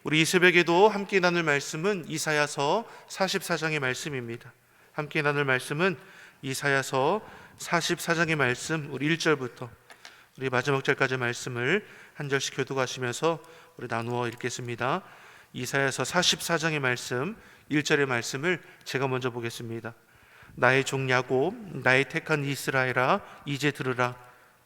우리 이 새벽에도 함께 나눌 말씀은 이사야서 44장의 말씀입니다. 함께 나눌 말씀은 이사야서 44장의 말씀, 우리 1절부터 우리 마지막 절까지 말씀을 한 절씩 교독하시면서 우리 나누어 읽겠습니다. 이사야서 44장의 말씀 1절의 말씀을 제가 먼저 보겠습니다. 나의 종 야곱, 나의 택한 이스라엘아, 이제 들으라.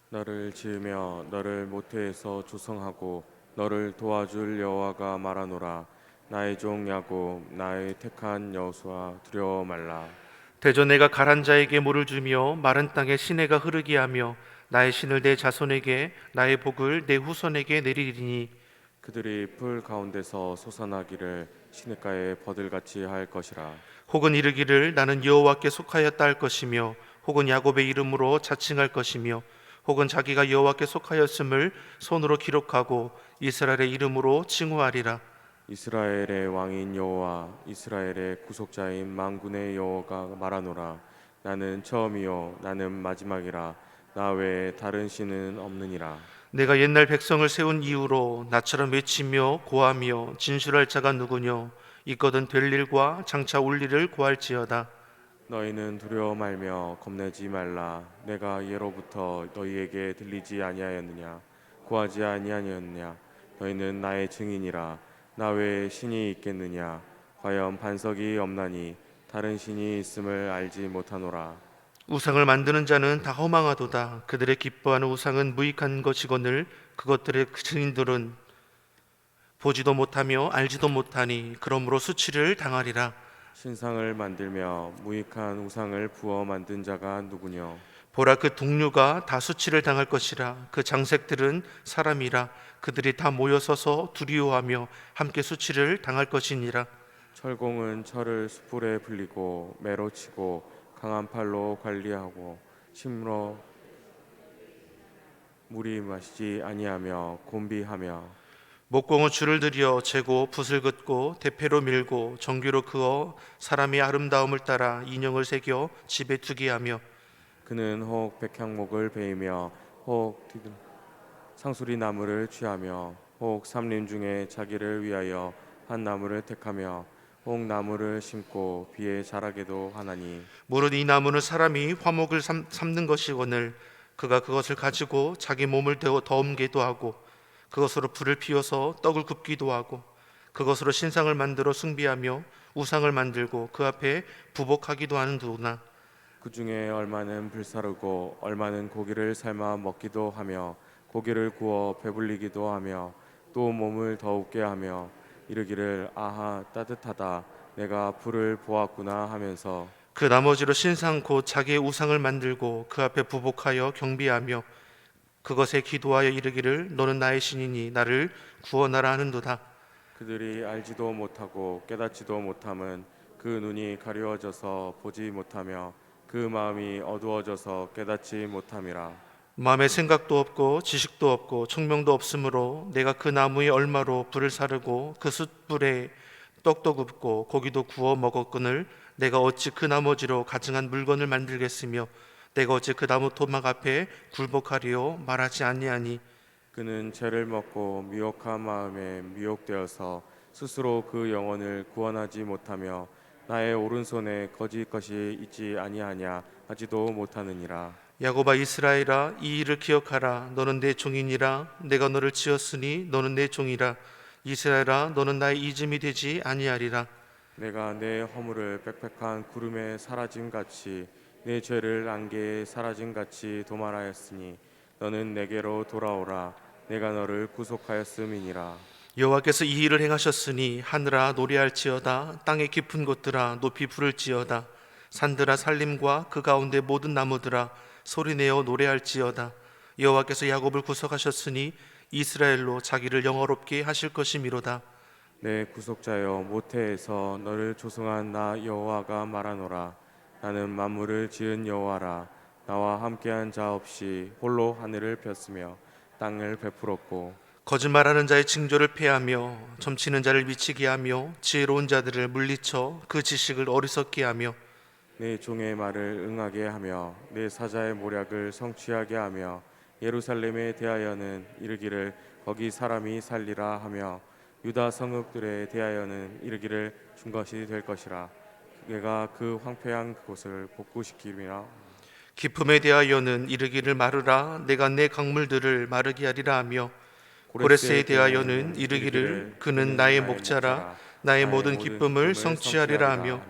너를 지으며 너를 모태에서 조성하고 너를 도와줄 여호와가 말하노라. 나의 종 야곱, 나의 택한 여호수아, 두려워 말라. 대저 내가 가란 자에게 물을 주며 마른 땅에 시내가 흐르게 하며 나의 신을 내 자손에게 나의 복을 내 후손에게 내리리니 그들이 풀 가운데서 솟아나기를 시냇가에 버들같이 할 것이라. 혹은 이르기를 나는 여호와께 속하였다 할 것이며 혹은 야곱의 이름으로 자칭할 것이며 혹은 자기가 여호와께 속하였음을 손으로 기록하고 이스라엘의 이름으로 칭후하리라. 이스라엘의 왕인 여호와, 이스라엘의 구속자인 만군의 여호와가 말하노라. 나는 처음이요 나는 마지막이라. 나 외에 다른 신은 없느니라. 내가 옛날 백성을 세운 이후로 나처럼 외치며 고하며 진술할 자가 누구뇨? 있거든 될 일과 장차 올 일을 고할지어다. 너희는 두려워 말며 겁내지 말라. 내가 예로부터 너희에게 들리지 아니하였느냐? 구하지 아니하였느냐? 너희는 나의 증인이라. 나 외에 신이 있겠느냐? 과연 반석이 없나니 다른 신이 있음을 알지 못하노라. 우상을 만드는 자는 다 허망하도다. 그들의 기뻐하는 우상은 무익한 것이거늘 그것들의 증인들은 보지도 못하며 알지도 못하니 그러므로 수치를 당하리라. 신상을 만들며 무익한 우상을 부어 만든 자가 누구뇨? 보라, 그 동류가 다 수치를 당할 것이라. 그 장색들은 사람이라. 그들이 다 모여서서 두려워하며 함께 수치를 당할 것이니라. 철공은 철을 숯불에 불리고 매로 치고 강한 팔로 관리하고 심로 물이 마시지 아니하며 곤비하며. 목공은 줄을 들여 재고 붓을 긋고 대패로 밀고 정규로 그어 사람의 아름다움을 따라 인형을 새겨 집에 두게 하며 그는 혹 백향목을 베이며 혹 상수리 나무를 취하며 혹 삼림 중에 자기를 위하여 한 나무를 택하며 혹 나무를 심고 비에 자라게도 하나니. 무릇 이 나무는 사람이 화목을 삼는 것이거늘 그가 그것을 가지고 자기 몸을 데워 더움기도 하고 그것으로 불을 피워서 떡을 굽기도 하고 그것으로 신상을 만들어 숭배하며 우상을 만들고 그 앞에 부복하기도 하는도다. 그 중에 얼마는 불사르고 얼마는 고기를 삶아 먹기도 하며 고기를 구워 배불리기도 하며 또 몸을 더웁게 하며 이르기를 아하 따뜻하다 내가 불을 보았구나 하면서 그 나머지로 신상 곧 자기의 우상을 만들고 그 앞에 부복하여 경배하며 그것에 기도하여 이르기를 너는 나의 신이니 나를 구원하라 하는도다. 그들이 알지도 못하고 깨닫지도 못함은 그 눈이 가려워져서 보지 못하며 그 마음이 어두워져서 깨닫지 못함이라. 마음에 생각도 없고 지식도 없고 총명도 없으므로 내가 그 나무의 얼마로 불을 사르고 그 숯불에 떡도 굽고 고기도 구워 먹었거늘 내가 어찌 그 나머지로 가증한 물건을 만들겠으며 내가 어찌 그 나무 토막 앞에 굴복하리요 말하지 아니하니. 그는 죄를 먹고 미혹한 마음에 미혹되어서 스스로 그 영혼을 구원하지 못하며 나의 오른손에 거짓 것이 있지 아니하냐 하지도 못하느니라. 야곱아, 이스라엘아, 이 일을 기억하라. 너는 내 종이니라. 내가 너를 지었으니 너는 내 종이라. 이스라엘아, 너는 나의 이름이 되지 아니하리라. 내가 내 허물을 빽빽한 구름에 사라짐 같이 내 죄를 안개에 사라짐 같이 도말하였으니 너는 내게로 돌아오라. 내가 너를 구속하였음이니라. 여호와께서 이 일을 행하셨으니 하늘아 노래할지어다. 땅의 깊은 곳들아 높이 부를지어다. 산들아 산림과 그 가운데 모든 나무들아 소리내어 노래할지어다. 여호와께서 야곱을 구속하셨으니 이스라엘로 자기를 영화롭게 하실 것이미로다. 내 구속자여 모태에서 너를 조성한 나 여호와가 말하노라. 나는 만물을 지은 여호와라. 나와 함께한 자 없이 홀로 하늘을 폈으며 땅을 베풀었고 거짓말하는 자의 징조를 패하며 점치는 자를 미치게 하며 지혜로운 자들을 물리쳐 그 지식을 어리석게 하며 내 종의 말을 응하게 하며 내 사자의 모략을 성취하게 하며 예루살렘에 대하여는 이르기를 거기 사람이 살리라 하며 유다 성읍들에 대하여는 이르기를 준 것이 될 것이라. 내가 그 황폐한 그곳을 복구시키리라. 기쁨에 대하여는 이르기를 마르라. 내가 내 강물들을 마르게 하리라 하며 고레스에 대하여는 이르기를 그는 나의 목자라. 나의 모든 기쁨을 성취하리라 하며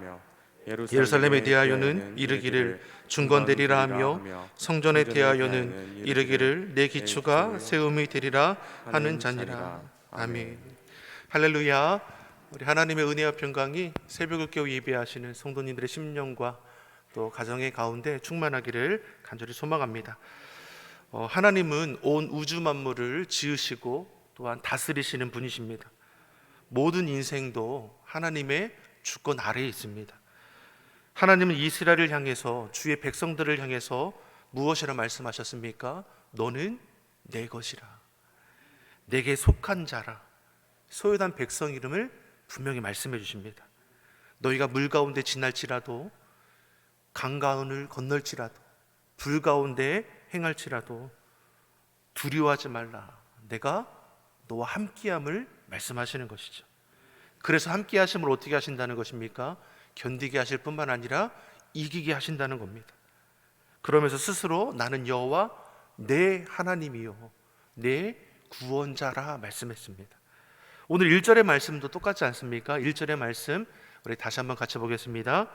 예루살렘에 대하여는 이르기를 중건되리라 하며 성전에 대하여는 이르기를 내 기초가 세움이 되리라 하는 자니라. 아멘. 할렐루야. 우리 하나님의 은혜와 평강이 새벽을 깨워 예배하시는 성도님들의 심령과 또 가정의 가운데 충만하기를 간절히 소망합니다. 하나님은 온 우주 만물을 지으시고 또한 다스리시는 분이십니다. 모든 인생도 하나님의 주권 아래에 있습니다. 하나님은 이스라엘을 향해서, 주의 백성들을 향해서 무엇이라 말씀하셨습니까? 너는 내 것이라, 내게 속한 자라. 소유한 백성 이름을 분명히 말씀해 주십니다. 너희가 물 가운데 지날지라도, 강 가운을 건널지라도, 불 가운데 행할지라도 두려워하지 말라. 내가 너와 함께함을 말씀하시는 것이죠. 그래서 함께하심을 어떻게 하신다는 것입니까? 견디게 하실 뿐만 아니라 이기게 하신다는 겁니다. 그러면서 스스로 나는 여호와 내 하나님이요 내 구원자라 말씀했습니다. 오늘 1절의 말씀도 똑같지 않습니까? 1절의 말씀 우리 다시 한번 같이 보겠습니다.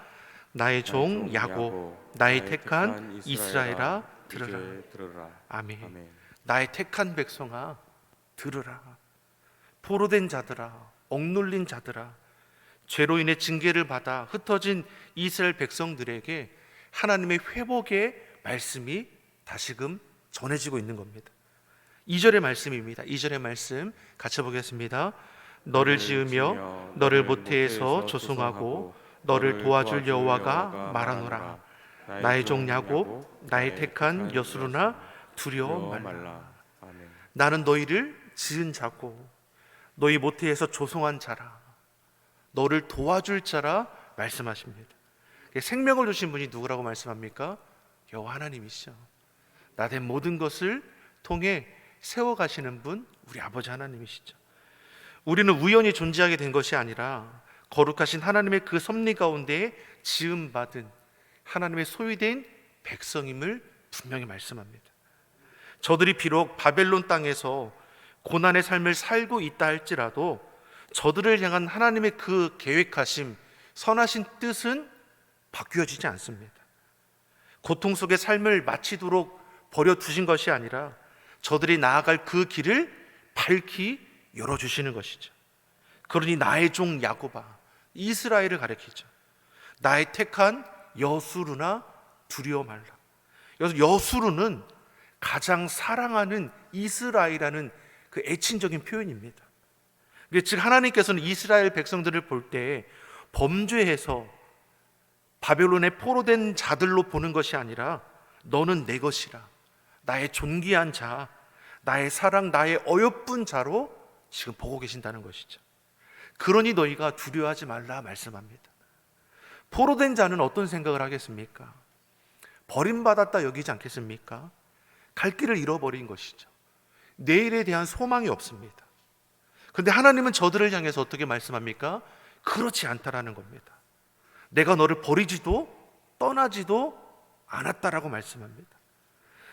나의 종 야곱, 나의 택한 이스라엘아 들으라. 아멘. 나의 택한 백성아 들으라. 포로된 자들아, 억눌린 자들아, 죄로 인해 징계를 받아 흩어진 이스라엘 백성들에게 하나님의 회복의 말씀이 다시금 전해지고 있는 겁니다. 2절의 말씀입니다. 2절의 말씀 같이 보겠습니다. 너를 지으며 너를 모태에서 조성하고 너를 도와줄 여호와가 말하노라. 나의 종 야곱, 나의 택한 여수르나 두려워 말라. 나는 너희를 지은 자고 너희 모태에서 조성한 자라. 너를 도와줄 자라 말씀하십니다. 생명을 주신 분이 누구라고 말씀합니까? 여호와 하나님이시죠. 나된 모든 것을 통해 세워가시는 분, 우리 아버지 하나님이시죠. 우리는 우연히 존재하게 된 것이 아니라 거룩하신 하나님의 그 섭리 가운데 지음받은 하나님의 소유된 백성임을 분명히 말씀합니다. 저들이 비록 바벨론 땅에서 고난의 삶을 살고 있다 할지라도 저들을 향한 하나님의 그 계획하심, 선하신 뜻은 바뀌어지지 않습니다. 고통 속의 삶을 마치도록 버려두신 것이 아니라 저들이 나아갈 그 길을 밝히 열어주시는 것이죠. 그러니 나의 종 야곱아, 이스라엘을 가리키죠. 나의 택한 여수르나 두려워 말라. 여수르는 가장 사랑하는 이스라엘이라는 그 애칭적인 표현입니다. 즉 하나님께서는 이스라엘 백성들을 볼 때 범죄해서 바벨론에 포로된 자들로 보는 것이 아니라 너는 내 것이라, 나의 존귀한 자, 나의 사랑, 나의 어여쁜 자로 지금 보고 계신다는 것이죠. 그러니 너희가 두려워하지 말라 말씀합니다. 포로된 자는 어떤 생각을 하겠습니까? 버림받았다 여기지 않겠습니까? 갈 길을 잃어버린 것이죠. 내일에 대한 소망이 없습니다. 그런데 하나님은 저들을 향해서 어떻게 말씀합니까? 그렇지 않다라는 겁니다. 내가 너를 버리지도 떠나지도 않았다라고 말씀합니다.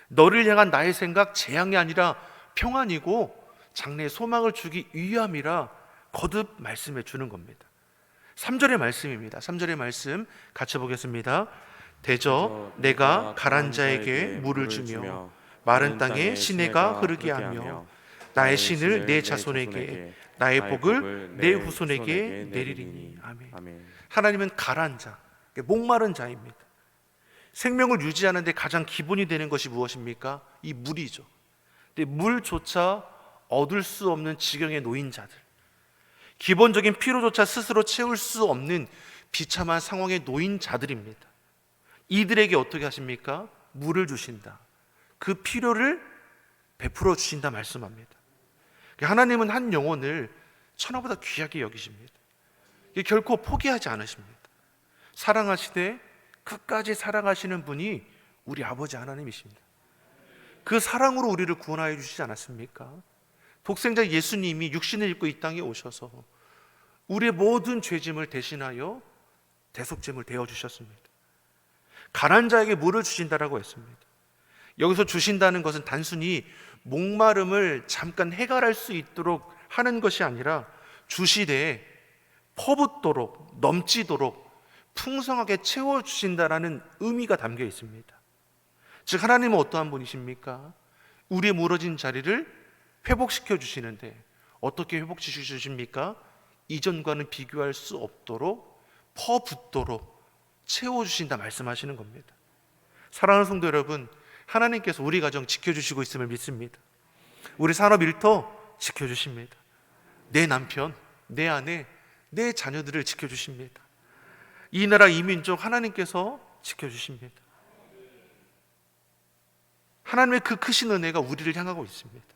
너를 향한 나의 생각 재앙이 아니라 평안이고 장래의 소망을 주기 위함이라 거듭 말씀해 주는 겁니다. 3절의 말씀입니다. 3절의 말씀 같이 보겠습니다. 대저 내가 가란 자에게 물을 주며 마른 땅에 시내가 흐르게 하며 나의 신을 내 자손에게 나의 복을 내 후손에게 내리리니. 아멘. 하나님은 가란 자, 목마른 자입니다. 생명을 유지하는 데 가장 기본이 되는 것이 무엇입니까? 이 물이죠. 근데 물조차 얻을 수 없는 지경에 놓인 자들, 기본적인 필요조차 스스로 채울 수 없는 비참한 상황에 놓인 자들입니다. 이들에게 어떻게 하십니까? 물을 주신다. 그 필요를 베풀어 주신다 말씀합니다. 하나님은 한 영혼을 천하보다 귀하게 여기십니다. 결코 포기하지 않으십니다. 사랑하시되 끝까지 사랑하시는 분이 우리 아버지 하나님이십니다. 그 사랑으로 우리를 구원하여 주시지 않았습니까? 독생자 예수님이 육신을 입고 이 땅에 오셔서 우리의 모든 죄짐을 대신하여 대속죄물 되어 주셨습니다. 가난한 자에게 물을 주신다라고 했습니다. 여기서 주신다는 것은 단순히 목마름을 잠깐 해결할 수 있도록 하는 것이 아니라 주시되 퍼붓도록 넘치도록 풍성하게 채워주신다라는 의미가 담겨 있습니다. 즉 하나님은 어떠한 분이십니까? 우리의 무너진 자리를 회복시켜 주시는데 어떻게 회복시켜 주십니까? 이전과는 비교할 수 없도록 퍼붓도록 채워주신다 말씀하시는 겁니다. 사랑하는 성도 여러분, 하나님께서 우리 가정 지켜주시고 있음을 믿습니다. 우리 산업 일터 지켜주십니다. 내 남편, 내 아내, 내 자녀들을 지켜주십니다. 이 나라 이 민족 하나님께서 지켜주십니다. 하나님의 그 크신 은혜가 우리를 향하고 있습니다.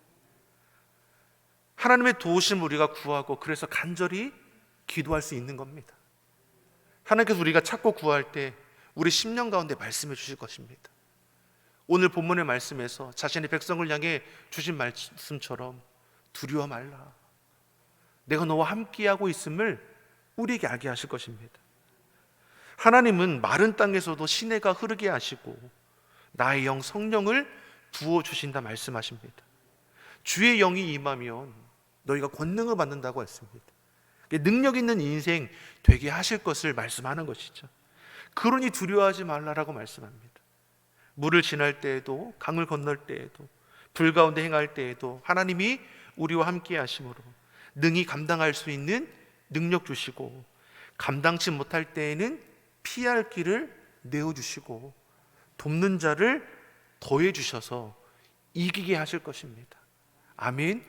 하나님의 도우심을 우리가 구하고 그래서 간절히 기도할 수 있는 겁니다. 하나님께서 우리가 찾고 구할 때 우리 심령 가운데 말씀해 주실 것입니다. 오늘 본문의 말씀에서 자신의 백성을 향해 주신 말씀처럼 두려워 말라. 내가 너와 함께하고 있음을 우리에게 알게 하실 것입니다. 하나님은 마른 땅에서도 시내가 흐르게 하시고 나의 영 성령을 부어주신다 말씀하십니다. 주의 영이 임하면 너희가 권능을 받는다고 했습니다. 능력 있는 인생 되게 하실 것을 말씀하는 것이죠. 그러니 두려워하지 말라라고 말씀합니다. 물을 지날 때에도 강을 건널 때에도 불 가운데 행할 때에도 하나님이 우리와 함께 하심으로 능히 감당할 수 있는 능력 주시고 감당치 못할 때에는 피할 길을 내어주시고 돕는 자를 더해 주셔서 이기게 하실 것입니다. 아멘.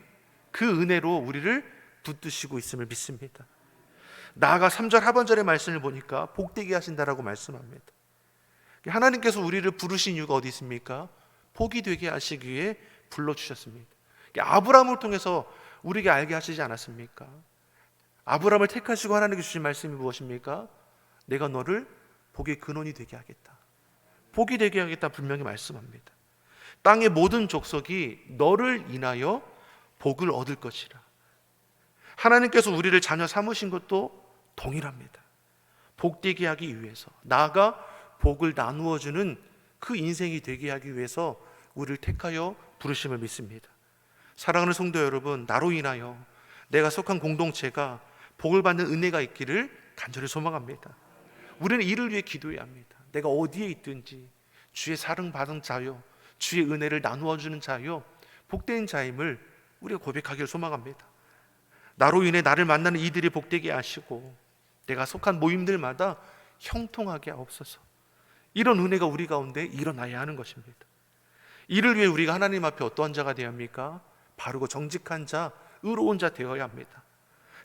그 은혜로 우리를 붙드시고 있음을 믿습니다. 나아가 3절 하반절의 말씀을 보니까 복되게 하신다라고 말씀합니다. 하나님께서 우리를 부르신 이유가 어디 있습니까? 복이 되게 하시기 위해 불러주셨습니다. 아브라함을 통해서 우리에게 알게 하시지 않았습니까? 아브라함을 택하시고 하나님께 주신 말씀이 무엇입니까? 내가 너를 복의 근원이 되게 하겠다. 복이 되게 하겠다 분명히 말씀합니다. 땅의 모든 족속이 너를 인하여 복을 얻을 것이라. 하나님께서 우리를 자녀 삼으신 것도 동일합니다. 복되게 하기 위해서, 나아가 복을 나누어 주는 그 인생이 되게 하기 위해서 우리를 택하여 부르심을 믿습니다. 사랑하는 성도 여러분, 나로 인하여 내가 속한 공동체가 복을 받는 은혜가 있기를 간절히 소망합니다. 우리는 이를 위해 기도해야 합니다. 내가 어디에 있든지 주의 사랑받은 자요, 주의 은혜를 나누어 주는 자요, 복된 자임을 우리가 고백하기를 소망합니다. 나로 인해 나를 만나는 이들이 복되게 하시고 내가 속한 모임들마다 형통하게 하옵소서. 이런 은혜가 우리 가운데 일어나야 하는 것입니다. 이를 위해 우리가 하나님 앞에 어떠한 자가 되어야 합니까? 바르고 정직한 자, 의로운 자 되어야 합니다.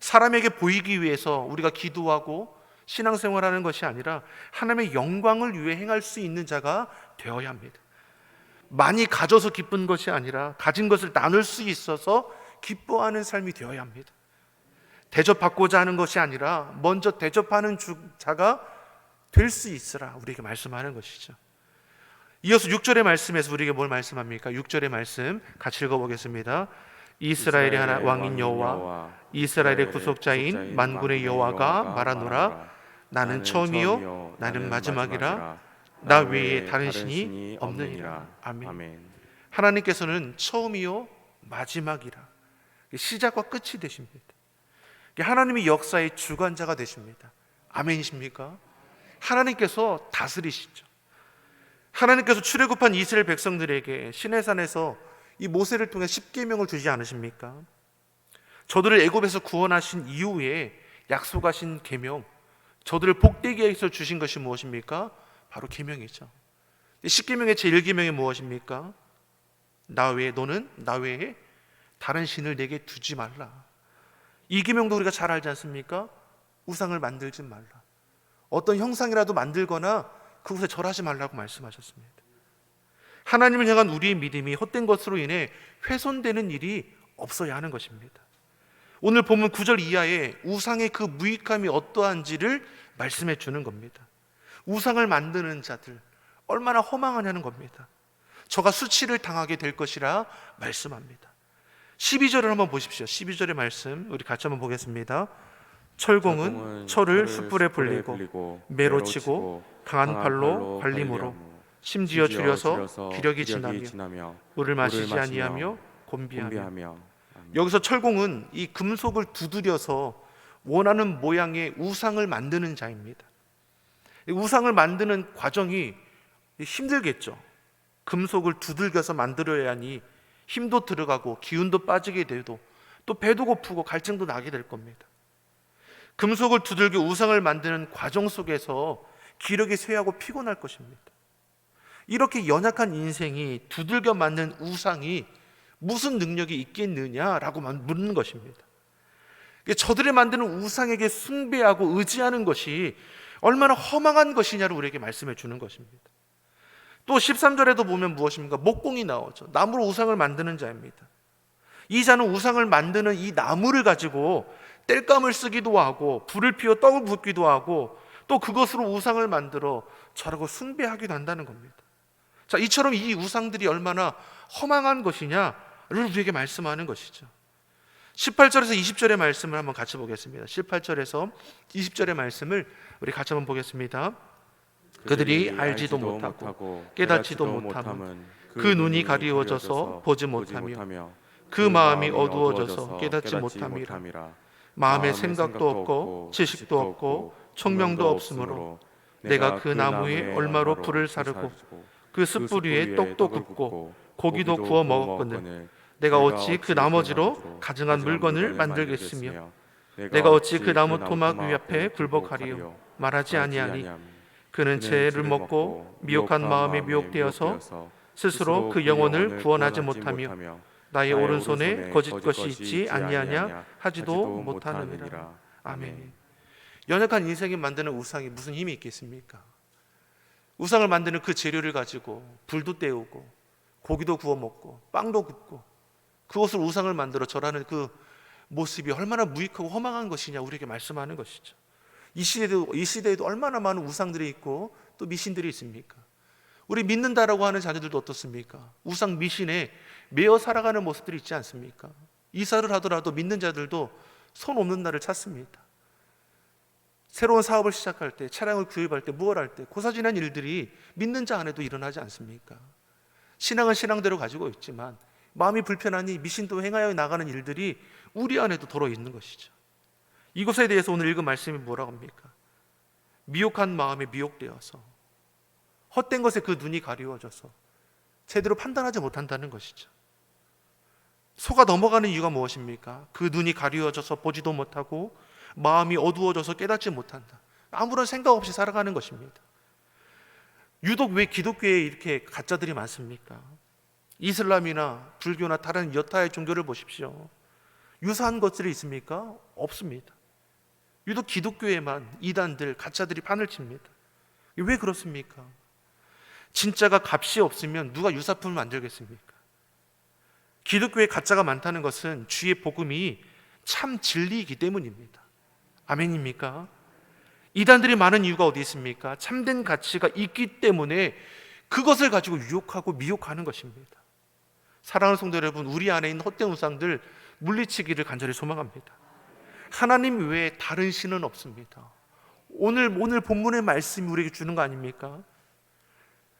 사람에게 보이기 위해서 우리가 기도하고 신앙생활하는 것이 아니라 하나님의 영광을 위해 행할 수 있는 자가 되어야 합니다. 많이 가져서 기쁜 것이 아니라 가진 것을 나눌 수 있어서 기뻐하는 삶이 되어야 합니다. 대접받고자 하는 것이 아니라 먼저 대접하는 자가 될 수 있으라 우리에게 말씀하는 것이죠. 이어서 6절의 말씀에서 우리에게 뭘 말씀합니까? 6절의 말씀 같이 읽어보겠습니다. 이스라엘의 하나 왕인 여호와 이스라엘의 구속자인 만군의 여호와가 말하노라. 나는 처음이요 나는 마지막이라. 나 외에 다른 신이 없느니라. 아멘. 하나님께서는 처음이요 마지막이라, 시작과 끝이 되십니다. 하나님이 역사의 주관자가 되십니다. 아멘이십니까? 하나님께서 다스리시죠. 하나님께서 출애굽한 이스라엘 백성들에게 시내산에서 이 모세를 통해 십계명을 주지 않으십니까? 저들을 애굽에서 구원하신 이후에 약속하신 계명, 저들을 복되게 해서 주신 것이 무엇입니까? 바로 계명이죠. 십계명의 제1계명이 무엇입니까? 너는 나 외에 다른 신을 내게 두지 말라. 이 계명도 우리가 잘 알지 않습니까? 우상을 만들지 말라. 어떤 형상이라도 만들거나 그곳에 절하지 말라고 말씀하셨습니다. 하나님을 향한 우리의 믿음이 헛된 것으로 인해 훼손되는 일이 없어야 하는 것입니다. 오늘 본문 9절 이하에 우상의 그 무익함이 어떠한지를 말씀해 주는 겁니다. 우상을 만드는 자들 얼마나 허망하냐는 겁니다. 저가 수치를 당하게 될 것이라 말씀합니다. 12절을 한번 보십시오. 12절의 말씀 우리 같이 한번 보겠습니다. 철공은 철을 숯불에 불리고 매로 치고 강한 팔로 관림으로 심지어 줄여서 기력이 지나며 물을 마시지 아니하며 곤비하며. 여기서 철공은 이 금속을 두드려서 원하는 모양의 우상을 만드는 자입니다. 우상을 만드는 과정이 힘들겠죠. 금속을 두들겨서 만들어야 하니 힘도 들어가고 기운도 빠지게 되고 또 배도 고프고 갈증도 나게 될 겁니다. 금속을 두들겨 우상을 만드는 과정 속에서 기력이 쇠하고 피곤할 것입니다. 이렇게 연약한 인생이 두들겨 만든 우상이 무슨 능력이 있겠느냐라고 묻는 것입니다. 저들이 만드는 우상에게 숭배하고 의지하는 것이 얼마나 허망한 것이냐를 우리에게 말씀해 주는 것입니다. 또 13절에도 보면 무엇입니까? 목공이 나오죠. 나무로 우상을 만드는 자입니다. 이 자는 우상을 만드는 이 나무를 가지고 땔감을 쓰기도 하고 불을 피워 떡을 붓기도 하고 또 그것으로 우상을 만들어 저라고 숭배하기도 한다는 겁니다. 자, 이처럼 이 우상들이 얼마나 허망한 것이냐를 우리에게 말씀하는 것이죠. 18절에서 20절의 말씀을 한번 같이 보겠습니다. 18절에서 20절의 말씀을 우리 같이 한번 보겠습니다. 그들이 알지도 못하고 깨닫지도 못함은 그 눈이 가리워져서 보지 못하며 그 마음이 어두워져서 깨닫지 못함이라. 마음에 생각도 없고 지식도 없고 총명도 없으므로 내가 그 나무에 얼마로 불을 사르고 그 숯불 위에 떡도 굽고 고기도 구워 먹었거늘 내가 어찌 그 나머지로 가증한 물건을 만들겠으며 내가 어찌 그 나무 토막 위 앞에 굴복하리요 말하지 아니하니 그는 죄를 먹고 미혹한 마음에 미혹되어서 스스로 그 영혼을 구원하지 못하며 나의 오른손에 거짓 것이 있지 아니하냐 하지도 못하느니라. 아멘. 연약한 인생이 만드는 우상이 무슨 힘이 있겠습니까? 우상을 만드는 그 재료를 가지고 불도 때우고 고기도 구워 먹고 빵도 굽고 그것을 우상을 만들어 절하는 그 모습이 얼마나 무익하고 허망한 것이냐 우리에게 말씀하는 것이죠. 이 시대에도 얼마나 많은 우상들이 있고 또 미신들이 있습니까? 우리 믿는다라고 하는 자녀들도 어떻습니까? 우상 미신에 매어 살아가는 모습들이 있지 않습니까? 이사를 하더라도 믿는 자들도 손 없는 날을 찾습니다. 새로운 사업을 시작할 때, 차량을 구입할 때, 무엇 할 때 고사지난 일들이 믿는 자 안에도 일어나지 않습니까? 신앙은 신앙대로 가지고 있지만 마음이 불편하니 미신도 행하여 나가는 일들이 우리 안에도 들어 있는 것이죠. 이것에 대해서 오늘 읽은 말씀이 뭐라고 합니까? 미혹한 마음에 미혹되어서 헛된 것에 그 눈이 가리워져서 제대로 판단하지 못한다는 것이죠. 속아 넘어가는 이유가 무엇입니까? 그 눈이 가리워져서 보지도 못하고 마음이 어두워져서 깨닫지 못한다. 아무런 생각 없이 살아가는 것입니다. 유독 왜 기독교에 이렇게 가짜들이 많습니까? 이슬람이나 불교나 다른 여타의 종교를 보십시오. 유사한 것들이 있습니까? 없습니다. 유독 기독교에만 이단들, 가짜들이 판을 칩니다. 왜 그렇습니까? 진짜가 값이 없으면 누가 유사품을 만들겠습니까? 기독교에 가짜가 많다는 것은 주의 복음이 참 진리이기 때문입니다. 아멘입니까? 이단들이 많은 이유가 어디 있습니까? 참된 가치가 있기 때문에 그것을 가지고 유혹하고 미혹하는 것입니다. 사랑하는 성도 여러분, 우리 안에 있는 헛된 우상들 물리치기를 간절히 소망합니다. 하나님 외에 다른 신은 없습니다. 오늘 본문의 말씀이 우리에게 주는 거 아닙니까?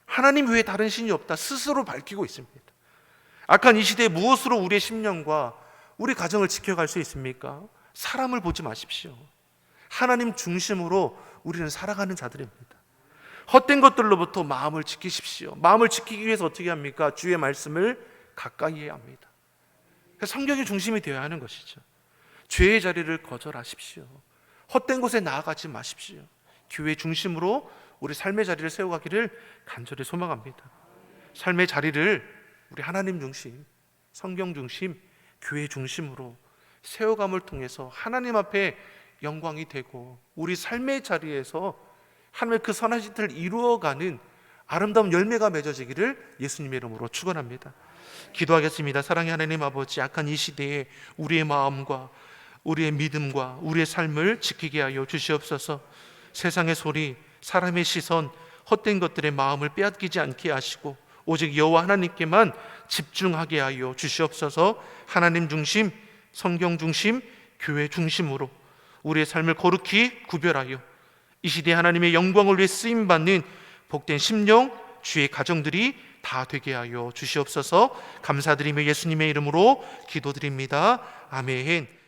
하나님 외에 다른 신이 없다 스스로 밝히고 있습니다. 악한 이 시대에 무엇으로 우리의 심령과 우리 가정을 지켜갈 수 있습니까? 사람을 보지 마십시오. 하나님 중심으로 우리는 살아가는 자들입니다. 헛된 것들로부터 마음을 지키십시오. 마음을 지키기 위해서 어떻게 합니까? 주의 말씀을 가까이 해야 합니다. 성경이 중심이 되어야 하는 것이죠. 죄의 자리를 거절하십시오. 헛된 곳에 나아가지 마십시오. 교회 중심으로 우리 삶의 자리를 세워가기를 간절히 소망합니다. 삶의 자리를 우리 하나님 중심, 성경 중심, 교회 중심으로 세워감을 통해서 하나님 앞에 영광이 되고 우리 삶의 자리에서 하나님의 그 선하신 뜻을 이루어가는 아름다운 열매가 맺어지기를 예수님의 이름으로 축원합니다. 기도하겠습니다. 사랑의 하나님 아버지, 악한 이 시대에 우리의 마음과 우리의 믿음과 우리의 삶을 지키게 하여 주시옵소서. 세상의 소리, 사람의 시선, 헛된 것들의 마음을 빼앗기지 않게 하시고 오직 여호와 하나님께만 집중하게 하여 주시옵소서. 하나님 중심, 성경 중심, 교회 중심으로 우리의 삶을 거룩히 구별하여 이 시대 하나님의 영광을 위해 쓰임받는 복된 심령, 주의 가정들이 다 되게 하여 주시옵소서. 감사드리며 예수님의 이름으로 기도드립니다. 아멘.